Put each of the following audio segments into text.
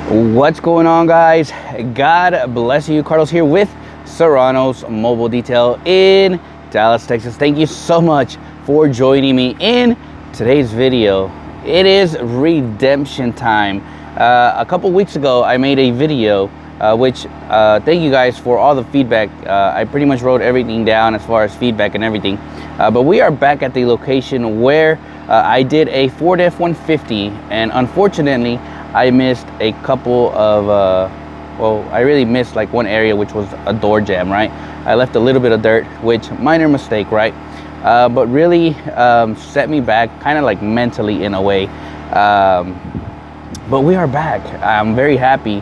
What's going on, guys? God bless you. Carlos here with Serranos Mobile Detail in Dallas, Texas. Thank you so much for joining me in today's video. It is redemption time. A couple weeks ago I made a video which thank you guys for all the feedback. I pretty much wrote everything down as far as feedback and everything, but we are back at the location where I did a Ford F-150, and unfortunately I missed a couple of well, I really missed like one area, which was a door jam, right? I left a little bit of dirt, which minor mistake, right? But really set me back kind of like mentally in a way. But we are back. I'm very happy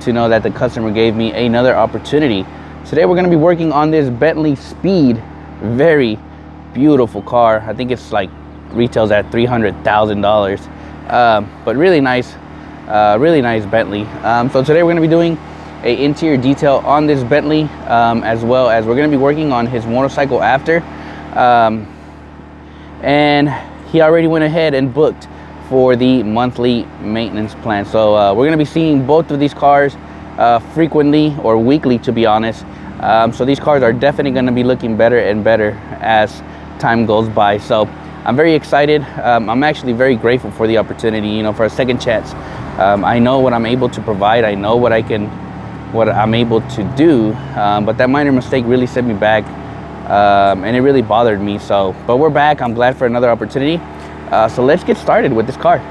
to know that the customer gave me another opportunity. Today we're going to be working on this Bentley Speed. Very beautiful car. I think it's like retails at $300,000, but really nice Bentley. So today we're going to be doing an interior detail on this Bentley, as well as we're going to be working on his motorcycle after. And he already went ahead and booked for the monthly maintenance plan. So we're going to be seeing both of these cars frequently, or weekly to be honest. So these cars are definitely going to be looking better and better as time goes by. So I'm very excited. I'm actually very grateful for the opportunity, you know, for a second chance. I know what I'm able to provide. I know what I'm able to do, but that minor mistake really set me back, and it really bothered me. So, but we're back. I'm glad for another opportunity. So let's get started with this car.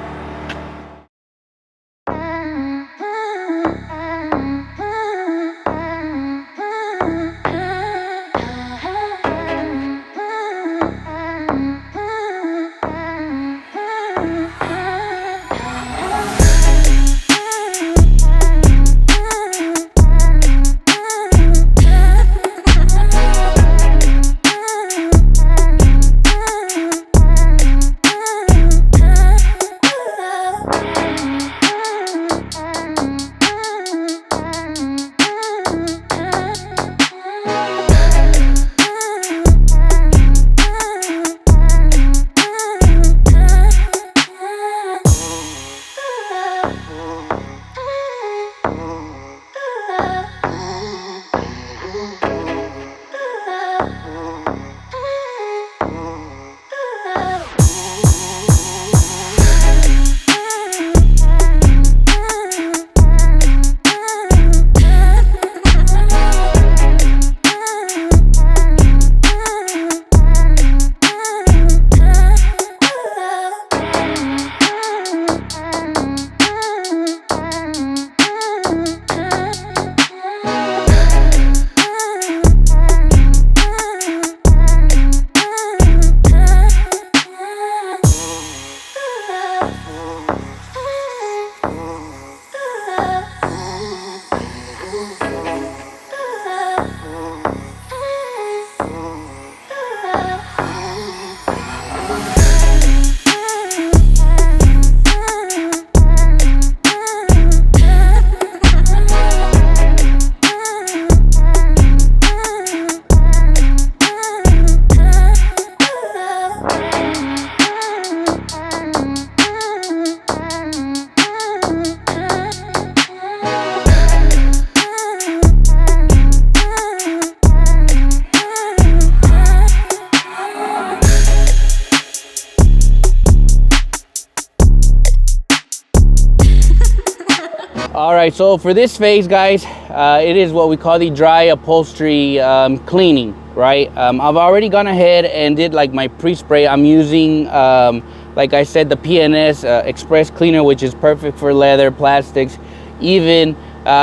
All right, so for this phase, guys, it is what we call the dry upholstery cleaning, right? I've already gone ahead and did like my pre-spray. I'm using, like I said, the PNS Express Cleaner, which is perfect for leather, plastics, even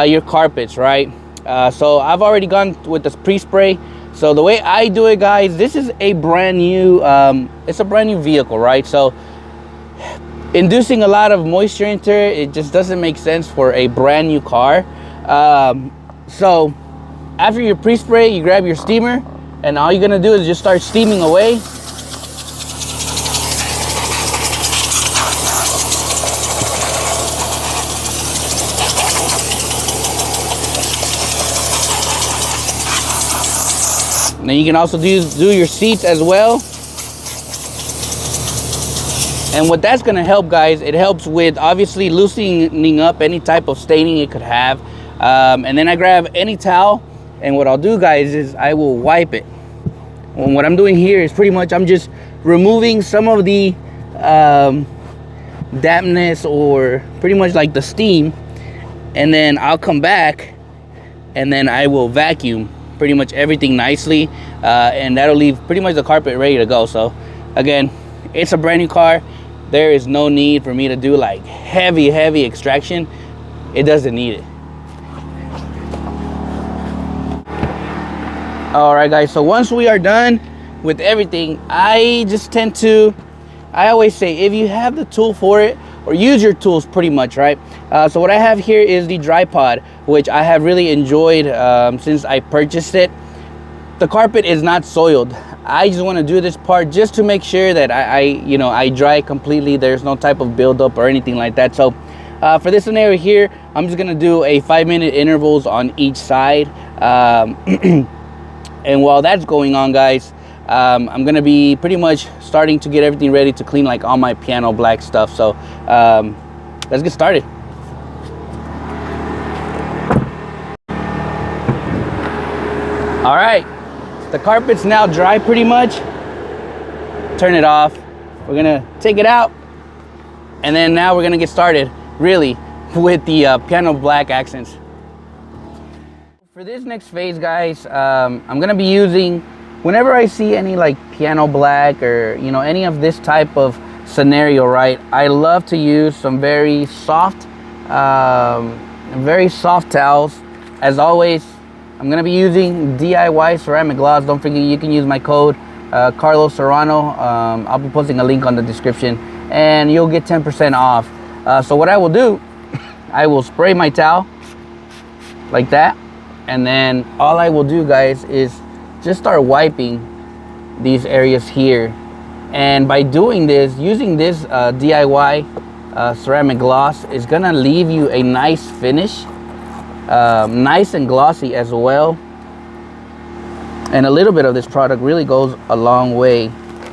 your carpets, right? So I've already gone with this pre-spray. So the way I do it, guys, this is a brand new, it's a brand new vehicle, right? So inducing a lot of moisture into it, it just doesn't make sense for a brand new car. So after your pre-spray, you grab your steamer, and all you're gonna do is just start steaming away. And then you can also do your seats as well. And what that's gonna help, guys, it helps with obviously loosening up any type of staining it could have. And then I grab any towel, and what I'll do, guys, is I will wipe it. And what I'm doing here is pretty much I'm just removing some of the dampness, or pretty much like the steam, and then I'll come back and then I will vacuum pretty much everything nicely, and that'll leave pretty much the carpet ready to go. So again, it's a brand new car. There is no need for me to do like heavy extraction. It doesn't need it. All right, guys, so once we are done with everything, I always say, if you have the tool for it, or use your tools pretty much, right? So what I have here is the dry pod, which I have really enjoyed since I purchased it. The carpet is not soiled. I just want to do this part just to make sure that I dry completely. There's no type of buildup or anything like that. So for this scenario here, I'm just gonna do a 5-minute intervals on each side. And while that's going on, guys, I'm gonna be pretty much starting to get everything ready to clean like all my piano black stuff. So let's get started. All right, the carpet's now dry pretty much. Turn it off. We're gonna take it out, and then now we're gonna get started really with the piano black accents. For this next phase, guys, I'm gonna be using, whenever I see any like piano black or any of this type of scenario, right, I love to use some very soft towels. As always, I'm gonna be using DIY ceramic gloss. Don't forget, you can use my code Carlos Serrano. I'll be posting a link on the description, and you'll get 10% off. So what I will do, I will spray my towel like that, and then all I will do, guys, is just start wiping these areas here. And by doing this, using this DIY ceramic gloss is gonna leave you a nice finish, nice and glossy as well. And a little bit of this product really goes a long way,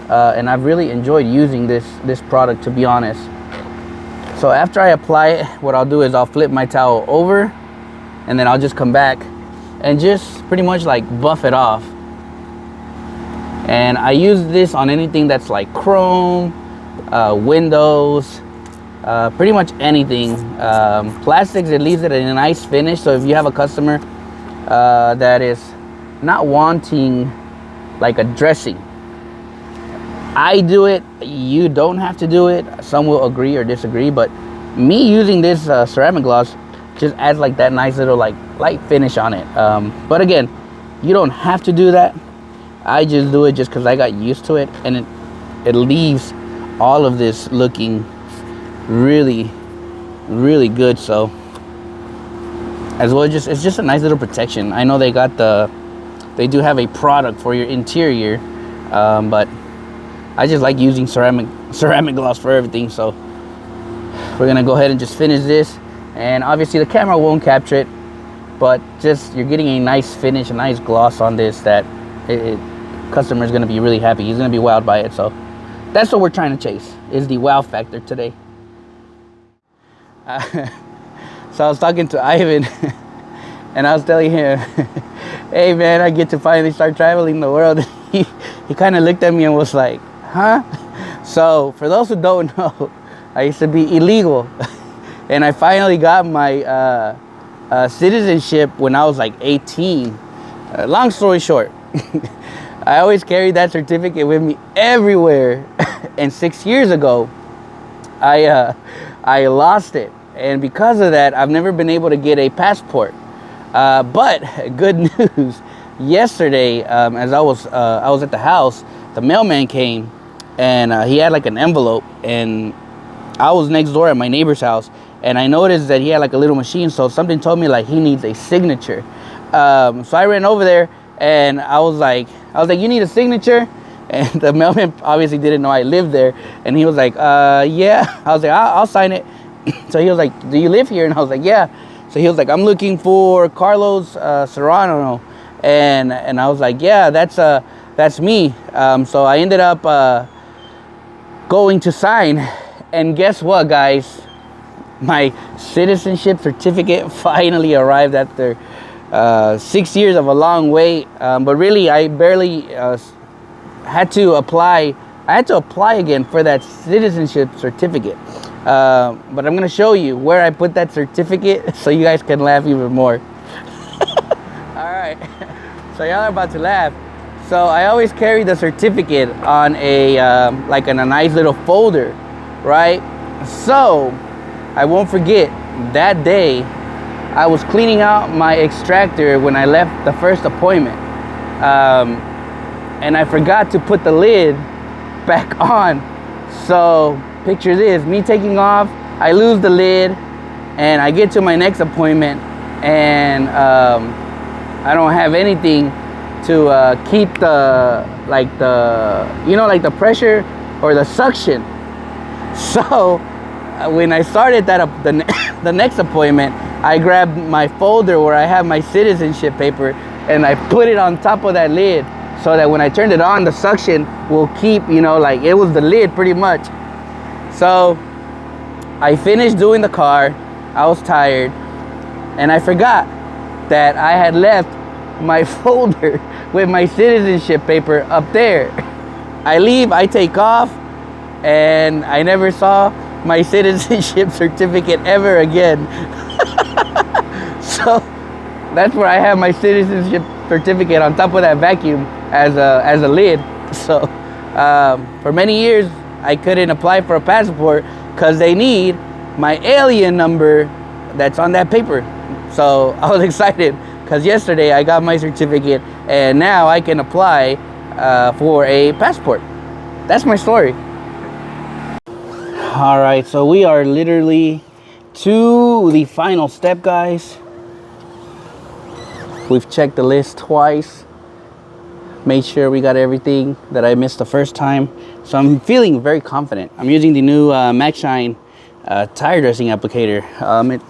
and I've really enjoyed using this product, to be honest. So after I apply it, what I'll do is I'll flip my towel over, and then I'll just come back and just pretty much like buff it off. And I use this on anything that's like chrome, windows, pretty much anything. Plastics, it leaves it in a nice finish. So if you have a customer that is not wanting like a dressing, I do it. You don't have to do it. Some will agree or disagree, but me using this ceramic gloss just adds like that nice little like light finish on it. But again, you don't have to do that. I just do it just because I got used to it, and it leaves all of this looking really good. So as well, it's just a nice little protection. I know they do have a product for your interior, but I just like using ceramic gloss for everything. So we're gonna go ahead and just finish this, and obviously the camera won't capture it, but just you're getting a nice finish, a nice gloss on this that customer is going to be really happy. He's going to be wowed by it. So that's what we're trying to chase, is the wow factor today. So I was talking to Ivan and I was telling him, hey man, I get to finally start traveling the world. He kind of looked at me and was like, huh? So for those who don't know, I used to be illegal and I finally got my citizenship when I was like 18. Long story short, I always carried that certificate with me everywhere. And 6 years ago, I lost it. And because of that, I've never been able to get a passport. But good news, yesterday, as I was at the house, the mailman came and he had like an envelope, and I was next door at my neighbor's house, and I noticed that he had like a little machine, so something told me like he needs a signature. So I ran over there and I was like, you need a signature? And the mailman obviously didn't know I lived there, and he was like, yeah. I was like, I'll sign it. So he was like, do you live here? And I was like, yeah. So he was like, I'm looking for Carlos Serrano. And I was like, yeah, that's me. So I ended up going to sign. And guess what, guys? My citizenship certificate finally arrived after 6 years of a long wait. But really, I barely had to apply. I had to apply again for that citizenship certificate. But I'm gonna show you where I put that certificate so you guys can laugh even more. All right, so y'all are about to laugh. So I always carry the certificate on a like in a nice little folder, right? So I won't forget that day I was cleaning out my extractor when I left the first appointment, and I forgot to put the lid back on. So picture this, me taking off, I lose the lid, and I get to my next appointment, and I don't have anything to keep the the pressure or the suction. So when I started the next appointment, I grabbed my folder where I have my citizenship paper, and I put it on top of that lid so that when I turned it on, the suction will keep, like it was the lid pretty much. So I finished doing the car, I was tired, and I forgot that I had left my folder with my citizenship paper up there. I leave, I take off, and I never saw my citizenship certificate ever again. So that's where I have my citizenship certificate, on top of that vacuum as a lid. So for many years I couldn't apply for a passport because they need my alien number that's on that paper. So I was excited because yesterday I got my certificate, and now I can apply for a passport. That's my story. All right, so we are literally to the final step, guys. We've checked the list twice, made sure we got everything that I missed the first time. So I'm feeling very confident. I'm using the new MaxShine tire dressing applicator. It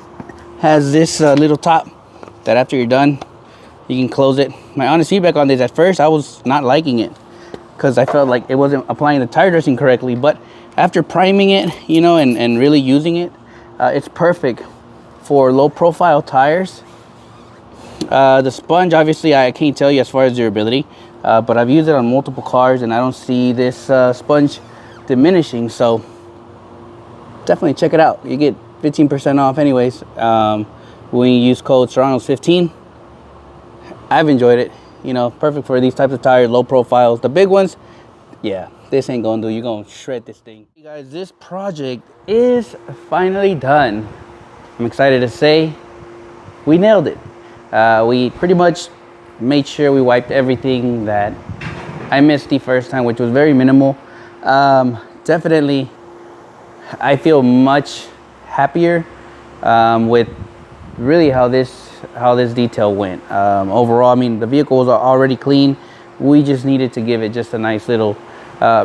has this little top that after you're done, you can close it. My honest feedback on this, at first I was not liking it because I felt like it wasn't applying the tire dressing correctly. But after priming it, and really using it, it's perfect for low profile tires. The sponge, obviously, I can't tell you as far as durability, but I've used it on multiple cars and I don't see this sponge diminishing. So definitely check it out. You get 15% off anyways when you use code Serranos 15. I've enjoyed it. Perfect for these types of tires, low profiles. The big ones, yeah, this ain't gonna do. You're gonna shred this thing. You guys, this project is finally done. I'm excited to say we nailed it. We pretty much made sure we wiped everything that I missed the first time, which was very minimal. Definitely, I feel much happier with really how this detail went. Overall, I mean, the vehicle was already clean. We just needed to give it just a nice little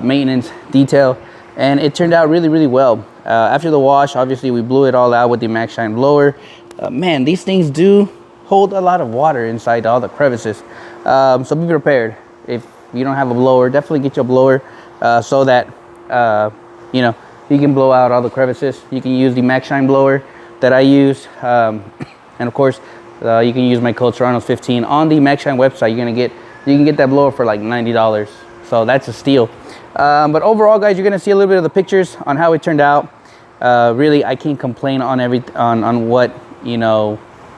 maintenance detail, and it turned out really, really well. After the wash, obviously, we blew it all out with the MaxShine blower. Man, these things do hold a lot of water inside all the crevices. So be prepared. If you don't have a blower, definitely get your blower so that you can blow out all the crevices. You can use the MaxShine blower that I use, and of course you can use my code Serranos 15 on the MaxShine website. You can get that blower for like $90, so that's a steal. But overall, guys, you're gonna see a little bit of the pictures on how it turned out. Really, I can't complain on on what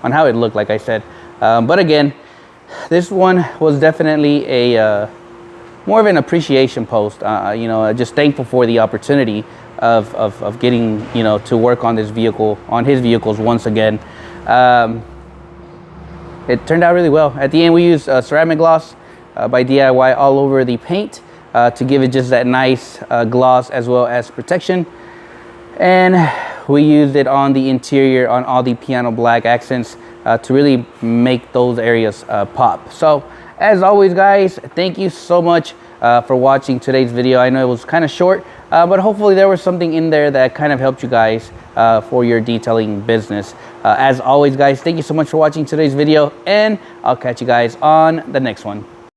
on how it looked, like I said. But again, this one was definitely a more of an appreciation post. Just thankful for the opportunity of getting to work on this vehicle, on his vehicles once again. It turned out really well. At the end, we used ceramic gloss by DIY all over the paint to give it just that nice gloss as well as protection. And we used it on the interior, on all the piano black accents to really make those areas pop. So as always, guys, thank you so much for watching today's video. I know it was kind of short, but hopefully there was something in there that kind of helped you guys for your detailing business. As always, guys, thank you so much for watching today's video, and I'll catch you guys on the next one.